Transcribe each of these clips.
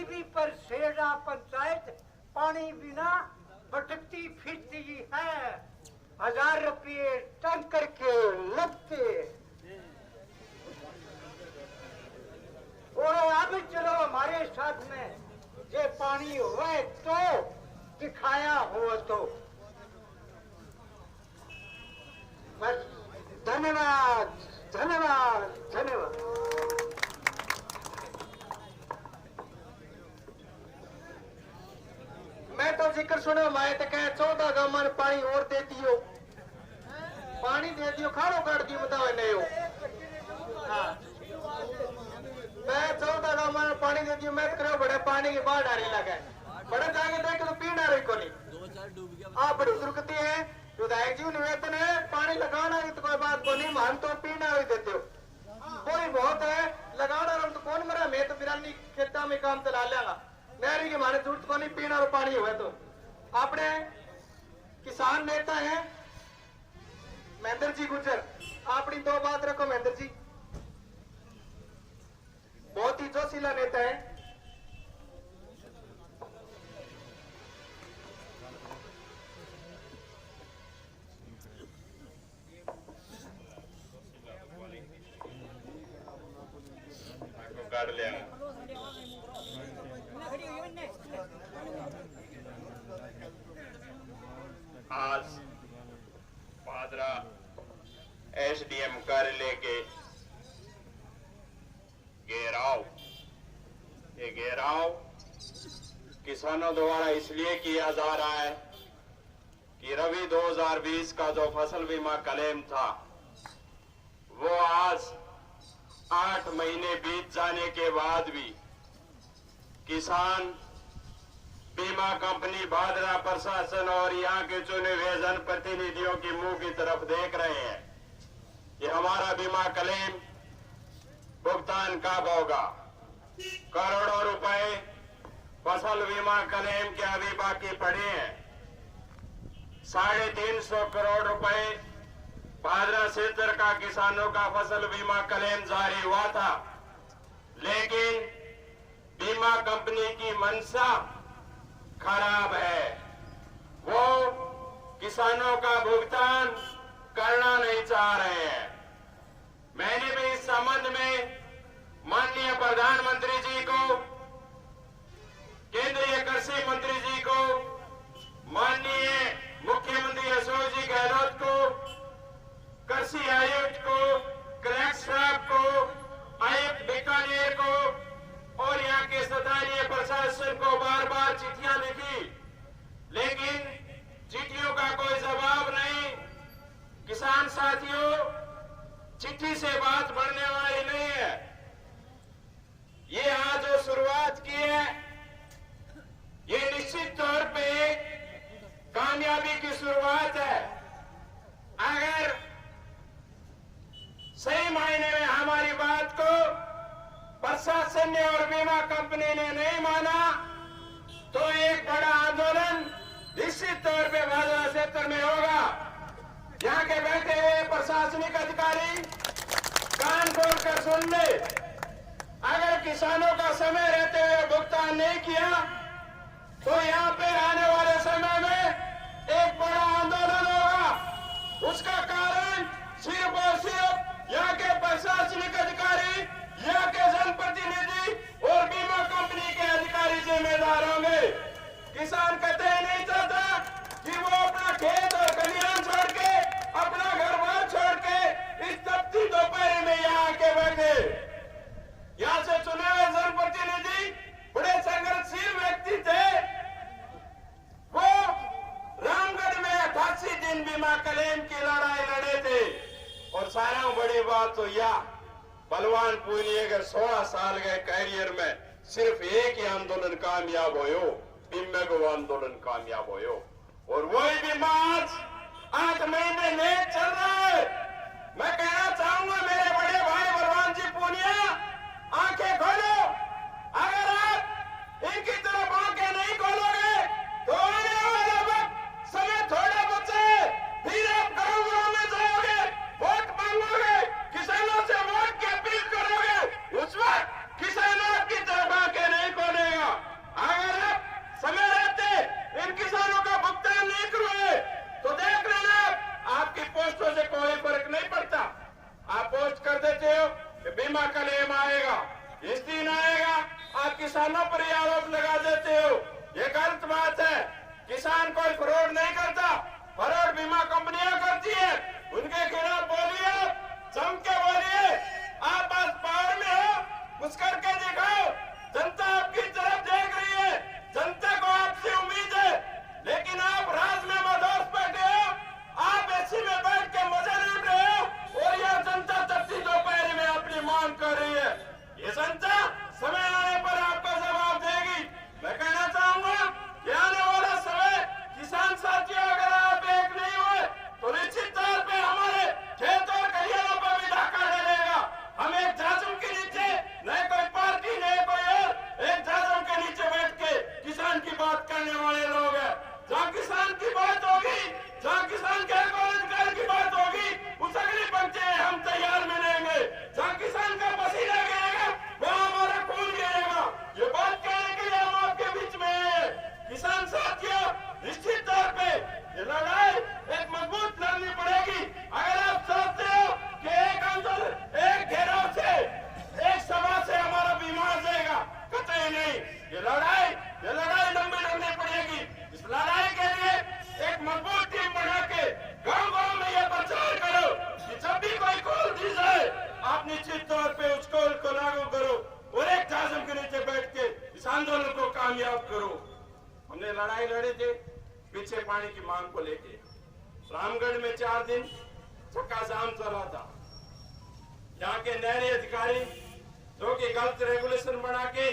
TV पर सेड़ा पंचायत पानी बिना भटकती फिरती है। 1000 रुपये टैंकर के लगते। और अब चलो हमारे साथ में, ये पानी हुआ तो दिखाया हो तो बस। धन्यवाद धन्यवाद धन्यवाद। मैं तो जिक्र सुनो, मैं तो कह 14 गांव में पानी और दे दियो, पानी दे दियो, खाड़ो काट दियो, बताओ नहीं हो। हाँ मैं 14 गांव में पानी दे दियो, मैं तो करो बड़े पानी की बाढ़ आ रही लगा, बड़े जाके देख तो पीना रही को नहीं। आप बड़ी दुर्गति है विधायक जी, निवेदन है पानी लगाना की तो कोई बात को नहीं, हम तो पीना ही देते हो। कोई बहुत है लगाना रहा तो कौन मरा, मैं तो बिरानी खेता में काम चला लेगा, नहरी की हमारे जरूरत को नहीं, पीना और पानी हुआ तो। अपने किसान नेता है महेंद्र जी गुर्जर, अपनी 2 बात रखो महेंद्र जी, बहुत ही जोशीला नेता है। काट लिया आज पादरा एसडीएम कार्यालय के घेराव, ये घेराव किसानों द्वारा इसलिए किया जा रहा है कि रबी 2020 का जो फसल बीमा क्लेम था वो आज 8 महीने बीत जाने के बाद भी किसान बीमा कंपनी, भादरा प्रशासन और यहाँ के चुने हुए जनप्रतिनिधियों की मुंह की तरफ देख रहे हैं कि हमारा बीमा क्लेम भुगतान कब होगा। करोड़ों रुपए फसल बीमा क्लेम के अभी बाकी पड़े हैं। 350 करोड़ रुपए भादरा क्षेत्र का किसानों का फसल बीमा क्लेम जारी हुआ था, लेकिन बीमा कंपनी की मंशा खराब है, वो किसानों का भुगतान करना नहीं चाह रहे हैं। मैंने भी इस संबंध में माननीय प्रधानमंत्री जी को, केंद्रीय कृषि मंत्री जी को, माननीय मुख्यमंत्री अशोक जी गहलोत को, कृषि आयुक्त को, कलेक्टर साहब को, आयुक्त बीकानेर को और यहाँ के स्थानीय प्रशासन को बार बार चिट्ठियां लिखी, लेकिन चिट्ठियों का कोई जवाब नहीं। किसान साथियों, चिट्ठी से बात बढ़ने वाली नहीं है। ये आज जो शुरुआत की है ये निश्चित तौर पे कामयाबी की शुरुआत है। अगर सही मायने में हमारी बात को प्रशासन ने और बीमा कंपनी ने नहीं माना तो एक बड़ा आंदोलन निश्चित तौर पे भादरा क्षेत्र में होगा। यहाँ के बैठे हुए प्रशासनिक अधिकारी कान खोलकर सुन ले, अगर किसानों का समय रहते हुए भुगतान नहीं किया तो यहाँ पे आने वाले समय में एक बड़ा आंदोलन होगा। उसका कारण सिर्फ और सिर्फ यहाँ के प्रशासनिक अधिकारी, यहाँ के जनप्रतिनिधि और बीमा कंपनी के अधिकारी जिम्मेदार होंगे। किसान कतई नहीं चाहता कि वो अपना खेत और खलिहान छोड़ के, अपना घर बार छोड़ के इस तपती दोपहर में यहाँ के बैठे। यहाँ से चुने हुए जनप्रतिनिधि बड़े संघर्षशील व्यक्ति थे, वो रामगढ़ में 88 दिन बीमा क्लेम की लड़ाई लड़े थे। और सारा बड़ी बात तो यह बलवान पूरी अगर 16 साल के कैरियर में सिर्फ एक ही आंदोलन कामयाब होयो, बीमा को आंदोलन कामयाब होयो, और वही बीमा आज 8 महीने लेट चल रहा है। मैं कहना चाहूंगा मेरे बड़े भाई बलवान जी पूनिया, आंखें खोलो। अगर आप इनकी तरफ आंखें नहीं खोलोगे तो आने वाला वक्त समय थोड़ा बचे, फिर आप गाँव में जाओगे, वोट मांगोगे, किसानों से वोट की अपील करोगे, उस वक्त किसान आपकी तरफ आंखें नहीं खोलेगा। पर ही आरोप लगा देते हो, ये गलत बात है। किसान कोई फ्रॉड नहीं करता, फ्रॉड बीमा कंपनियां करती है। उनके खिलाफ बोलिए, जम के बोलिए। आप आज पावर में हो, कुछ करके दिखाओ। जनता आपकी तरफ देख रही है, जनता को आपसे उम्मीद है, लेकिन आप राज में मदोस बैठे हो, आप एसी में बैठ के मजा लूट रहे हो और यह जनता तपती दोपहर में अपनी मांग कर रही है। ये जनता समय आने पर आपको जवाब देगी। मैं कहना चाहूंगा कि आने वाला समय किसान साथियों, अगर आप एक नहीं हुए तो निश्चित तौर पे हमारे खेत और खलिहानों पर भी डाका डलेगा। हम एक जाजुम के नीचे, न कोई पार्टी न कोई और, एक जाजुम के नीचे बैठ के किसान की बात करने वाले लोग हैं। जहाँ किसान की बात होगी, जहाँ किसान के अधिकार की बात होगी, उस अगली पंक्ति में हम तैयार मिलेंगे। जहाँ किसान का पसीना गिरेगा, वहाँ हमारा खून गिरेगा। ये बात कहने के लिए हम आपके बीच में हैं। किसान साथियों, निश्चित तौर पे ये लड़ाई एक मजबूत लड़नी पड़ेगी। अगर आप सोचते हो कि एक आंदोलन, एक घेराव से, एक सभा से हमारा बीमा जाएगा, कतई नहीं। ये लड़ाई लंबी लड़नी पड़ेगी। इस लड़ाई के लिए एक मजबूत टीम बना के गांव-गांव में यह प्रचार करो कि जब भी कोई कॉल दी जाए, आप निश्चित तौर पे उस कॉल को लागू करो और एक जाजुम के नीचे बैठ के इस आंदोलन को कामयाब करो। हमने लड़ाई लड़ी थी पीछे पानी की मांग को लेके। रामगढ़ में 4 दिन चक्का जाम चला था। यहाँ के नहरी अधिकारी जो कि गलत रेगुलेशन बना के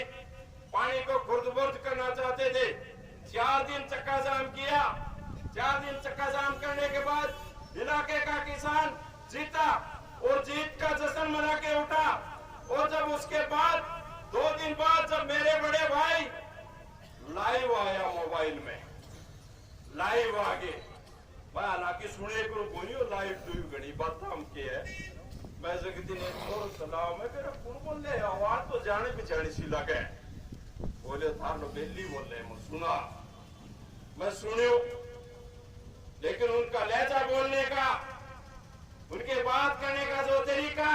पानी को खुर्द-बुर्द करना चाहते थे, 4 दिन चक्का जाम किया। 4 दिन चक्का जाम करने के बाद इलाके का किसान जीता और जीत का जश्न मना के उठा। और जब उसके बाद 2 दिन बाद जब मेरे बड़े भाई लाइव आया, मोबाइल में लाइव आगे, मैं हालांकि सुने को बोलियो लाइव दुई घड़ी बात हम के है। मैं जगती ने थोड़ा सलाह में मेरा कौन बोल ले, आवाज तो जाने पहचाने सी लगे। बोले था लो बेली बोल रहे, मैं सुना, मैं सुनियो, लेकिन उनका लहजा बोलने का, उनके बात करने का जो तरीका,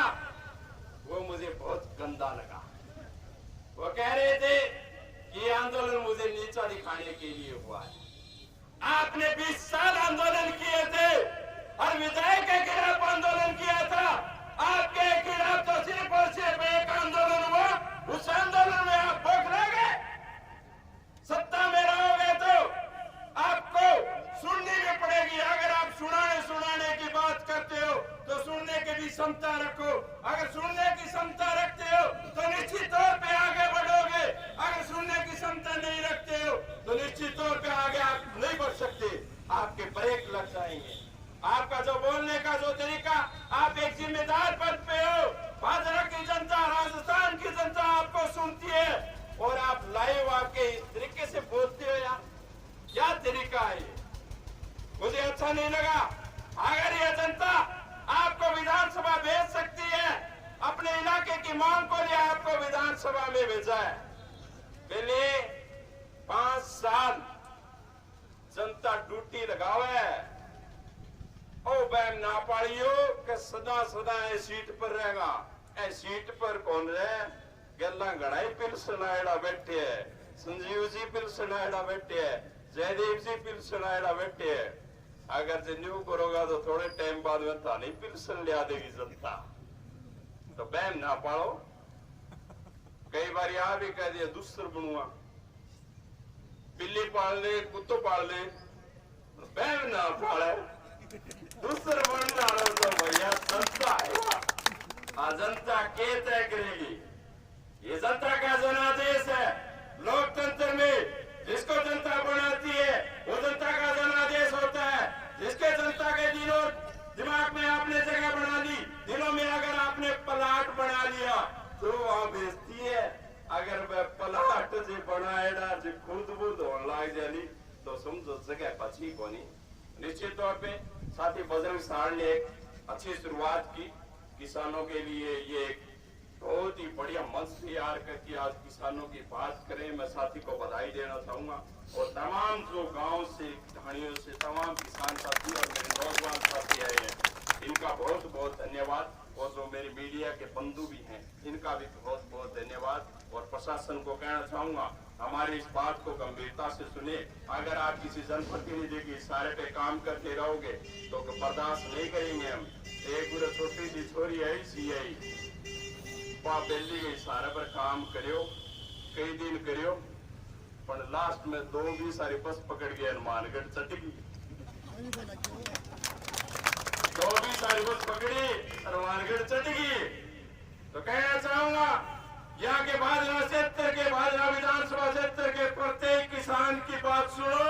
वो मुझे बहुत गंदा लगा। वो कह रहे थे कि ये आंदोलन मुझे नीचा दिखाने के लिए हुआ है। आपने 20 साल आंदोलन किए थे, हर विधायक के खिलाफ आंदोलन किया था। आपके खिलाफ तो सिर्फ और सिर्फ एक आंदोलन हुआ, उस आंदोलन में आप बौखला गए। सत्ता में रहोगे तो आपको सुननी भी पड़ेगी। अगर आप सुनाने की बात करते हो तो सुनने की भी क्षमता रखो। अगर सुनने की क्षमता रखते हो तो निश्चित तौर पे आगे बढ़ोगे। अगर सुनने की क्षमता नहीं रखते हो तो निश्चित तौर पे आगे आप नहीं बढ़ सकते, आपके ब्रेक लग जाएंगे। आपका जो बोलने का जो तरीका, आप एक जिम्मेदार पद पे हो। भाजपा की जनता, राजस्थान की जनता आपको सुनती है और आप लाइव आके इस तरीके से बोलते हो यार, क्या तरीका है ये? मुझे अच्छा नहीं लगा। अगर ये जनता आपको विधानसभा भेज सकती है, अपने इलाके की मांग को लिए आपको विधानसभा में भेजा है। पहले 5 साल जनता ड्यूटी लगावे ओ बैम ना पाड़ियो कि सदा सदा ए सीट पर रहेगा। ए सीट पर कौन रहे? गल्ला गड़ाई पिलसनायड़ा बैठे है, संजीव जी पिलसनायड़ा बैठे है, जयदेव जी पिलसनायड़ा बैठे है। अगर जे न्यू करोगा तो थोड़े टाइम बाद में थानी पिलसन लिया देगी जनता। तो बैम ना पाड़ो। कई बार यहां भी कह दिया दूसर बनूंगा, बिल्ली पाल ले, कुत्तो पाल ले, बैम ना पाड़े, दूसर बन डालो तो भैया जनता है। जनता के तय करेगी। ये जनता का जनादेश है। लोकतंत्र में जिसको जनता बनाती है वो जनता का जनादेश होता है। जिसके जनता के दिलों दिमाग में आपने जगह बना ली, दिलों में अगर आपने पलाट बना लिया तो वहां भेजती है। अगर वह पलाट जो बनाएगा जो खुद बुद होने लग जाली तो समझो जगह पची कोनी। निश्चित तौर पे साथी बजरंग साहड़ ने एक अच्छी शुरुआत की। किसानों के लिए ये एक बहुत ही बढ़िया मंच तैयार करके आज किसानों की बात करें। मैं साथी को बधाई देना चाहूंगा और तमाम जो गांव से, ढाणियों से तमाम किसान साथी और मेरे नौजवान साथी आए हैं, इनका बहुत बहुत धन्यवाद। और जो मेरे मीडिया के बंधु भी हैं, इनका भी बहुत बहुत धन्यवाद। और प्रशासन को कहना चाहूंगा, हमारी इस बात को गंभीरता से सुने। अगर आप किसी जनप्रतिनिधि के इशारे पे काम करते रहोगे तो बर्दाश्त नहीं करेंगे हम। एक पूरा छोटी सी छोरी आई सीआई दिल्ली के इशारे पर काम करियो, कई दिन करियो, पर लास्ट में 2 सारी बस पकड़ गए हनुमानगढ़ चटकी। 2 सारी बस पकड़ी हनुमानगढ़ चटकी। तो कहना चाहूंगा, यहाँ के भाजपा क्षेत्र के भाजपा विधानसभा क्षेत्र के प्रत्येक किसान की बात सुनो,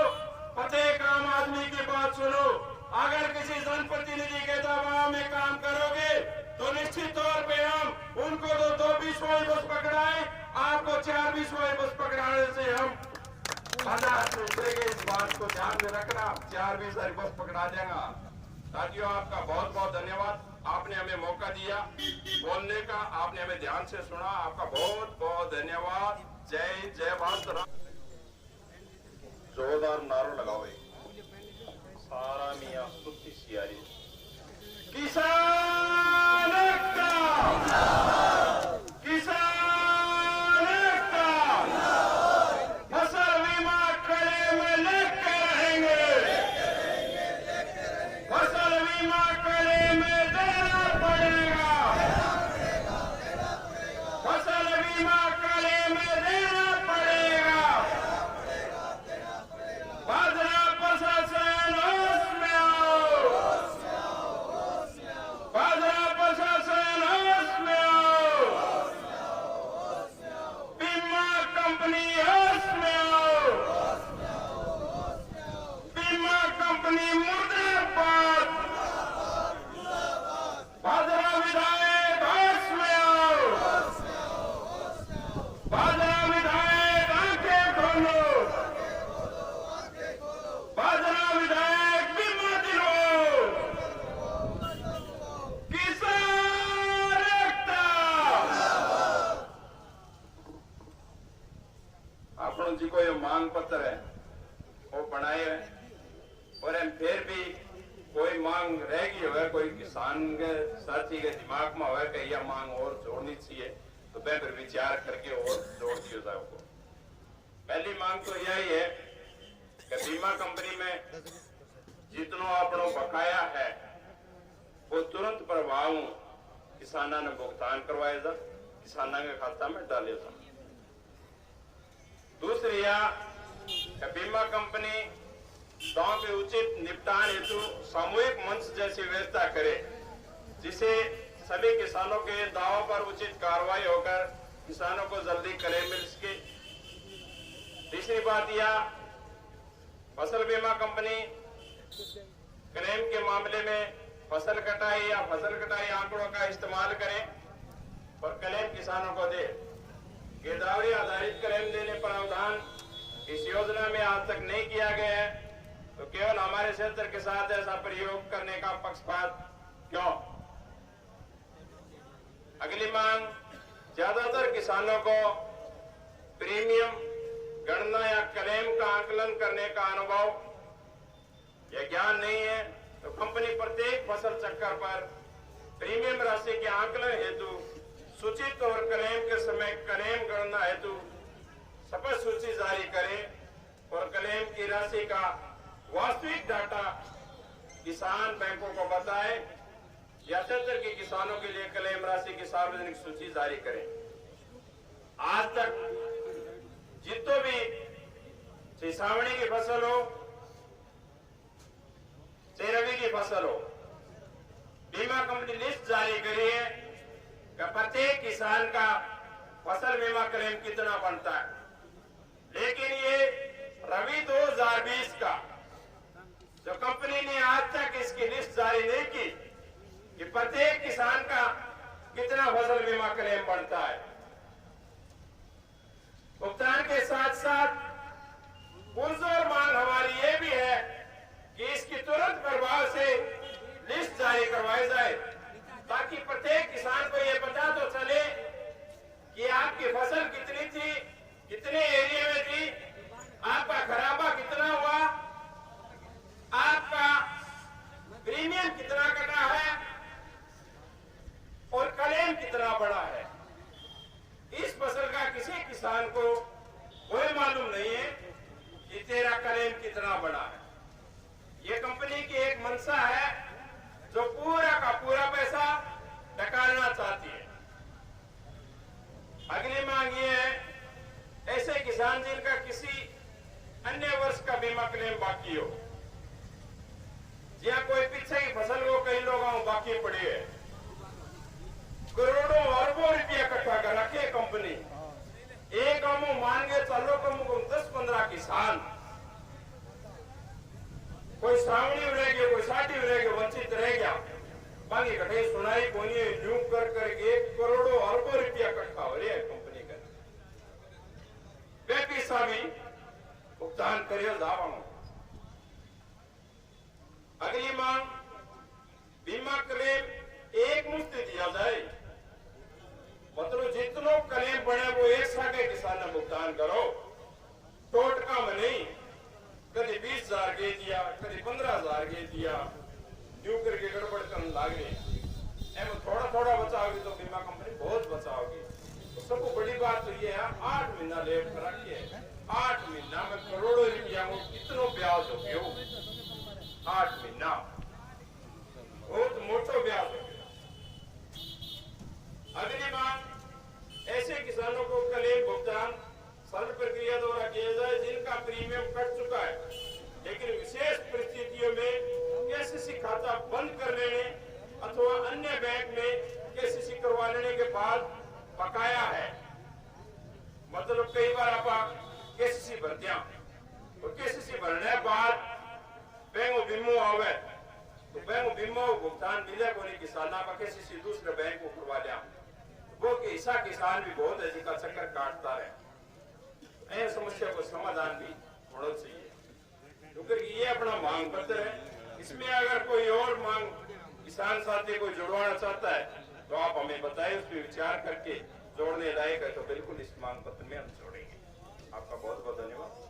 प्रत्येक आम आदमी की बात सुनो। अगर किसी जनप्रतिनिधि के दबाव में काम करोगे तो निश्चित तौर पे हम उनको तो 2-20 वाली बस पकड़ाए, आपको 4-20 वाली बस पकड़ाने से हम बर्दाश्त नहीं करेंगे। इस बात को ध्यान में रखना, 4-20 वाली बस पकड़ा देगा। साथियों, आपका बहुत बहुत धन्यवाद। आपने हमें मौका दिया बोलने का, आपने हमें ध्यान से सुना, आपका बहुत बहुत धन्यवाद। जय भारत। जोरदार नारो लगाओ, सारा मियां सुत्ती सियारी किसान एकता, किसान एकता, फसल बीमा खड़े में लेके रहेंगे, फसल बीमा खड़े में देना पड़ेगा, फसल बीमा खड़े में देना पड़ेगा। बाजरा प्रशासन होश में आओ, बाजरा प्रशासन होश में आओ, बीमा कंपनी होश में आओ, बीमा कंपनी मुर्दाबाद, बाजरा विधायक होश में आओ, बाजरा विधायक आंखें खोलो, बाजरा विधायक बीमा दिलो, किसान एकता। आपण जी को ये मांग पत्र है वो बनाए है, और हम फिर भी कोई मांग रहेगी हो, कोई किसान के साथी के दिमाग में हो कि यह मांग और जोड़नी चाहिए, तो मैं फिर विचार करके और जोड़ दियो जाए को। पहली मांग तो यही है कि बीमा कंपनी में जितनो अपनो बकाया है वो तुरंत प्रभाव किसाना ने भुगतान करवाए जा, किसाना के खाता में डाले जा। दूसरी बीमा कंपनी दावों के उचित निपटान हेतु सामूहिक मंच जैसी व्यवस्था करे, जिसे सभी किसानों के दावों पर उचित कार्रवाई होकर किसानों को जल्दी क्लेम मिल सके। तीसरी बात यह, फसल बीमा कंपनी क्लेम के मामले में फसल कटाई या फसल कटाई आंकड़ों का इस्तेमाल करें और क्लेम किसानों को दे। गिरदावरी आधारित क्लेम देने पर प्रावधान इस योजना में आज तक नहीं किया गया है, तो केवल हमारे क्षेत्र के साथ ऐसा प्रयोग करने का पक्षपात क्यों? अगली मांग, ज्यादातर किसानों को प्रीमियम गणना या क्लेम का आकलन करने का अनुभव या ज्ञान नहीं है, तो कंपनी प्रत्येक फसल चक्कर पर प्रीमियम राशि के आकलन हेतु सूचित और क्लेम के समय क्लेम गणना हेतु स्पष्ट सूची जारी करे और क्लेम की राशि का वास्तविक डाटा किसान बैंकों को बताए या क्षेत्र के किसानों के लिए क्लेम राशि की सार्वजनिक सूची जारी करें। आज तक जितो भी सावणी की फसल हो, रबी की फसल हो, बीमा कंपनी लिस्ट जारी करी है कि प्रत्येक किसान का फसल बीमा क्लेम कितना बनता है, लेकिन ये रबी 2020 का जो कंपनी ने आज तक इसकी लिस्ट जारी नहीं की कि प्रत्येक किसान का कितना फसल बीमा क्लेम बनता है। भुगतान के साथ साथ पुरजोर मांग हमारी ये भी है कि इसकी तुरंत प्रभाव से लिस्ट जारी करवाई जाए, ताकि प्रत्येक किसान को ये पता तो चले कि आपकी फसल कितनी थी, कितने एरिया में थी, आपका खराबा कितना हुआ, आपका प्रीमियम कितना कटा है और क्लेम कितना बड़ा है। इस फसल का किसी इतना बड़ा है। ये कंपनी की एक मंशा है जो पूरा का पूरा पैसा निकालना चाहती है। अगली मांग ये है, ऐसे किसान जिनका किसी अन्य वर्ष का बीमा क्लेम बाकी हो, या कोई पीछे की फसल को कई लोगों को बाकी पड़ी है, करोड़ों अरबों रुपया इकट्ठा कर रखे कंपनी, एक गांव मान के चलो कम को 10-15 किसान, कोई श्रावणी रह गया, कोई साठी रह गया, वंचित रह गया, बाकी कटे सुनाई कोई यूं कर करके करोड़ों अरबों रुपया इकट्ठा हो रही है कंपनी का। वे पैसा भी भुगतान करियो दावा। अगली मांग, बीमा क्लेम एक मुश्त दिया जाए, मतलब जितनो क्लेम बने वो एक साथ किसान ने भुगतान करो, टोटका में नहीं, कभी 20,000 के दिया, कभी 15,000 के दिया, यूं करके गड़बड़ करने लगे। थोड़ा थोड़ा बचाओगी तो बीमा कंपनी बहुत बचाओगी। तो सबको बड़ी बात तो ये है, 8 महीना लेट कर रखिए, 8 महीना में करोड़ों रुपया में कितनो ब्याज हो गयो, 8 महीना बहुत मोटो ब्याज हो गया। अगली बात, ऐसे किसानों को क्लेम भुगतान सरल प्रक्रिया द्वारा किया जाए जिनका प्रीमियम कट चुका है, लेकिन विशेष परिस्थितियों में केसीसी खाता बंद कर लेने अथवा अन्य बैंक में केसीसी करवा लेने के बाद बकाया है। मतलब कई बार आप केसीसी भरते हैं और केसीसी भरने के बाद बैंक बीमो आवे तो बैंक बीमो भुगतान मिले को नहीं, किसान का केसीसी दूसरे बैंक को करवा लिया, वो ऐसा किसान भी बहुत है जिसका चक्कर काटता है। ऐसी समस्या को समाधान भी होना चाहिए, क्योंकि ये अपना मांग पत्र है। इसमें अगर कोई और मांग किसान साथी को जुड़वाना चाहता है तो आप हमें बताएं, उस पर विचार करके जोड़ने लायक है तो बिल्कुल इस मांग पत्र में हम जोड़ेंगे। आपका बहुत बहुत धन्यवाद।